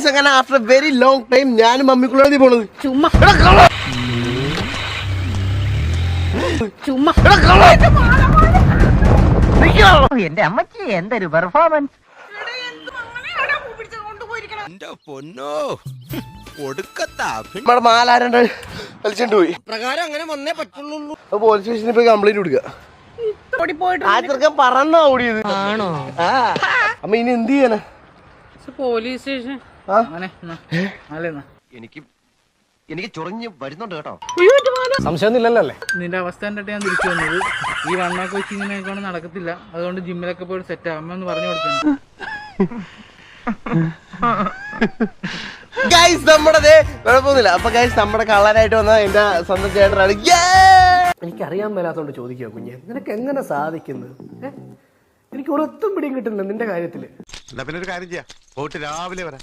Guys അങ്ങനെ after very long time ഞാനും മമ്മിക്കുള്ള പോണത് ചുമ്മാ എന്റെ അമ്മച്ചി എന്തൊരു പെർഫോമൻസ്. നമ്മുടെ മാലാരണ്ട് കളിച്ചിട്ട് പോയി പ്രകാരം അങ്ങനെ വന്നേ പറ്റുള്ളൂ. പോലീസ് സ്റ്റേഷനിൽ പോയി കംപ്ലൈന്റ് കൊടുക്കുക. ആ ചെറുക്കൻ പറഞ്ഞാ ഓടിയത്. ആണോ? അമ്മ ഇനി എന്ത് ചെയ്യാനാ? പോലീസ് സ്റ്റേഷൻ എനിക്ക് ചൊറിഞ്ഞ് വരുന്നുണ്ട് കേട്ടോ. സംശയമൊന്നുമില്ലല്ലോ അല്ലേ? നിന്റെ അവസ്ഥ കണ്ടിട്ട് ഞാൻ തിരിച്ചു വന്നത്. ഈ വണ്ണൊക്കെ വെച്ച് ഇങ്ങനെയൊക്കെ നടക്കത്തില്ല. അതുകൊണ്ട് ജിമ്മിലൊക്കെ പോയി സെറ്റ് ആവാൻ ഒന്ന് പറഞ്ഞു കൊടുക്കുന്നു. ഗൈസ് നമ്മുടെ കുഴപ്പമൊന്നുമില്ല. അപ്പൊ ഗൈസ് നമ്മുടെ കള്ളനായിട്ട് വന്ന എന്റെ സ്വന്തം ചേട്ടനാണ്. എനിക്കറിയാൻ മേലാത്തോണ്ട് ചോദിക്കുക കുഞ്ഞെ, നിനക്ക് എങ്ങനെ സാധിക്കുന്നത്? എനിക്ക് ഒരൊത്തും പിടിയും കിട്ടുന്നില്ല നിന്റെ കാര്യത്തില്. എന്നാ പിന്നെ ഒരു കാര്യം ചെയ്യാം, പോയിട്ട് രാവിലെ വരാം.